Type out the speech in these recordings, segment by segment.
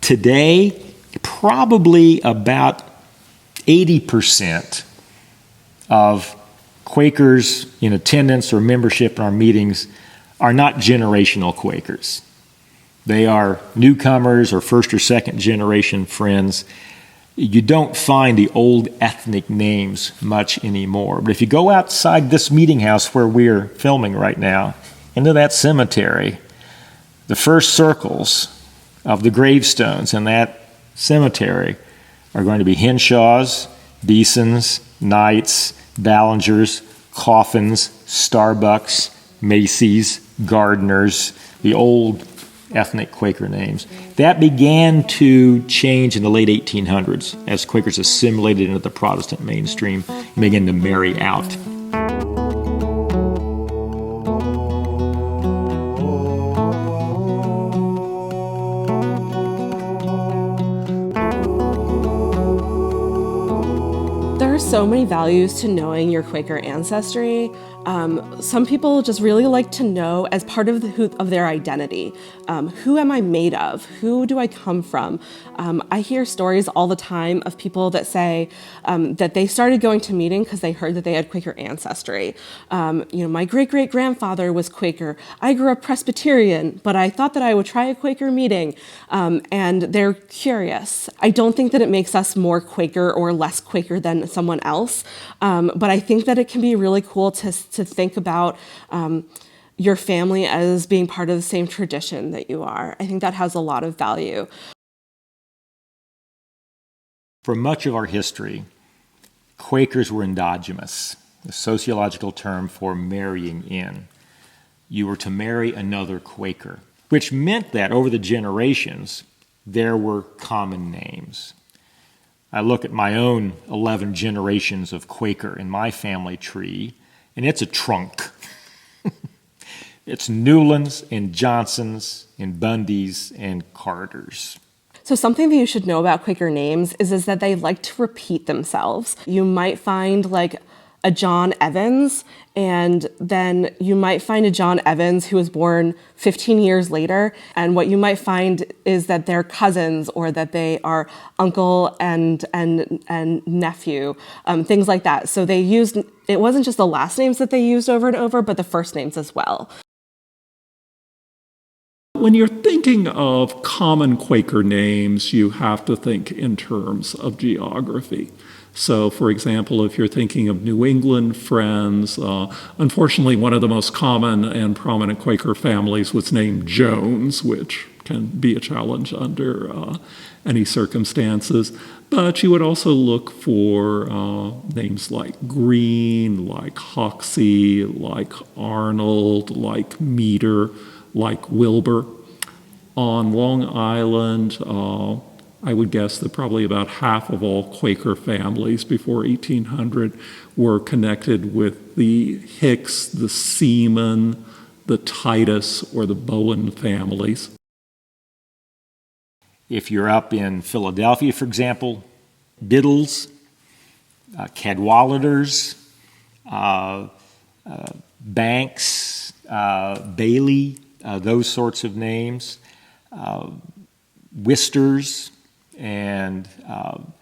Today, probably about 80% of Quakers in attendance or membership in our meetings are not generational Quakers. They are newcomers or first or second generation friends. You don't find the old ethnic names much anymore. But if you go outside this meeting house where we're filming right now, into that cemetery, the first circles of the gravestones in that cemetery are going to be Henshaws, Beesons, Knights, Ballingers, Coffins, Starbucks, Macy's, Gardners, the old ethnic Quaker names. That began to change in the late 1800s as Quakers assimilated into the Protestant mainstream and began to marry out. There are so many values to knowing your Quaker ancestry. Some people just really like to know as part of their identity. Who am I made of? Who do I come from? I hear stories all the time of people that say that they started going to meeting because they heard that they had Quaker ancestry. My great-great-grandfather was Quaker. I grew up Presbyterian, but I thought that I would try a Quaker meeting. And they're curious. I don't think that it makes us more Quaker or less Quaker than someone else, but I think that it can be really cool to think about your family as being part of the same tradition that you are. I think that has a lot of value. For much of our history, Quakers were endogamous, a sociological term for marrying in. You were to marry another Quaker, which meant that over the generations, there were common names. I look at my own 11 generations of Quaker in my family tree, and it's a trunk. It's Newlands and Johnsons and Bundys and Carters. So something that you should know about Quaker names is that they like to repeat themselves. You might find like a John Evans, and then you might find a John Evans who was born 15 years later, and what you might find is that they're cousins or that they are uncle and nephew, things like that. So it wasn't just the last names that they used over and over, but the first names as well. When you're thinking of common Quaker names, you have to think in terms of geography. So, for example, if you're thinking of New England friends, unfortunately, one of the most common and prominent Quaker families was named Jones, which can be a challenge under any circumstances. But you would also look for names like Green, like Hoxie, like Arnold, like Meter, like Wilbur. On Long Island, I would guess that probably about half of all Quaker families before 1800 were connected with the Hicks, the Seaman, the Titus, or the Bowen families. If you're up in Philadelphia, for example, Biddles, Cadwalladers, Banks, Bailey, those sorts of names, Wisters, and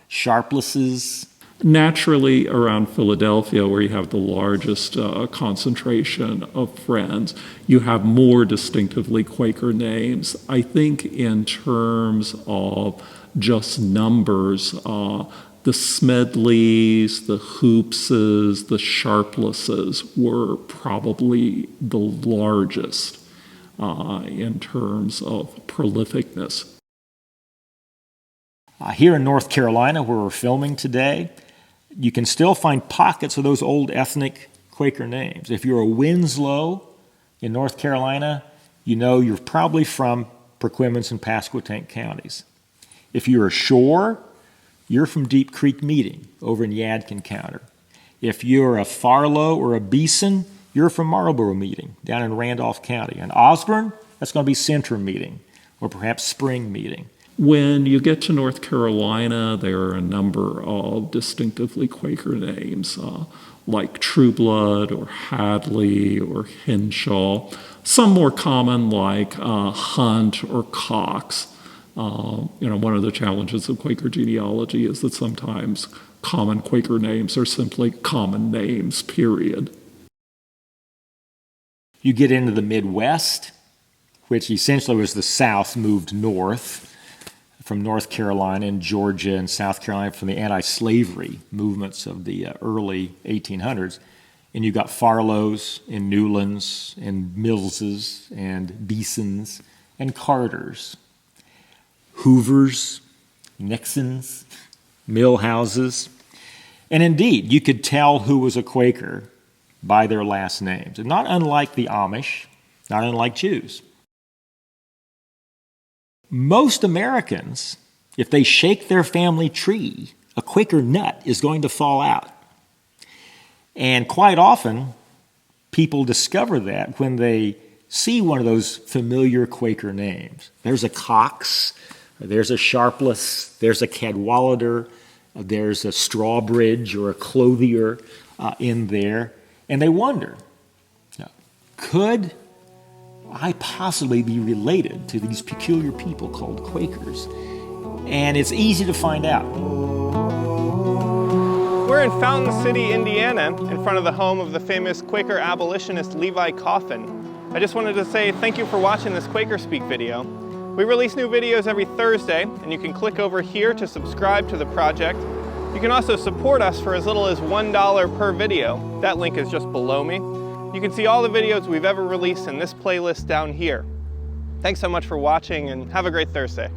Sharplesses. Naturally, around Philadelphia, where you have the largest concentration of friends, you have more distinctively Quaker names. I think in terms of just numbers, the Smedleys, the Hoopses, the Sharplesses were probably the largest in terms of prolificness. Here in North Carolina, where we're filming today, you can still find pockets of those old ethnic Quaker names. If you're a Winslow in North Carolina, you know you're probably from Perquimans and Pasquotank counties. If you're a Shore, you're from Deep Creek Meeting over in Yadkin County. If you're a Farlow or a Beeson, you're from Marlboro Meeting down in Randolph County. And Osborne, that's going to be Centrum Meeting or perhaps Spring Meeting. When you get to North Carolina, there are a number of distinctively Quaker names, like Trueblood or Hadley or Henshaw. Some more common like Hunt or Cox. One of the challenges of Quaker genealogy is that sometimes common Quaker names are simply common names, period. You get into the Midwest, which essentially was the South moved north from North Carolina and Georgia and South Carolina from the anti-slavery movements of the early 1800s. And you got Farlows and Newlands and Millses and Beesons and Carters, Hoovers, Nixons, Milhouses. And indeed, you could tell who was a Quaker by their last names. And not unlike the Amish, not unlike Jews. Most Americans, if they shake their family tree, a Quaker nut is going to fall out. And quite often, people discover that when they see one of those familiar Quaker names. There's a Cox, there's a Sharpless, there's a Cadwallader, there's a Strawbridge or a Clothier in there. And they wonder, could I possibly be related to these peculiar people called Quakers? And it's easy to find out. We're in Fountain City, Indiana, in front of the home of the famous Quaker abolitionist Levi Coffin. I just wanted to say thank you for watching this QuakerSpeak video. We release new videos every Thursday, and you can click over here to subscribe to the project. You can also support us for as little as $1 per video. That link is just below me. You can see all the videos we've ever released in this playlist down here. Thanks so much for watching, and have a great Thursday.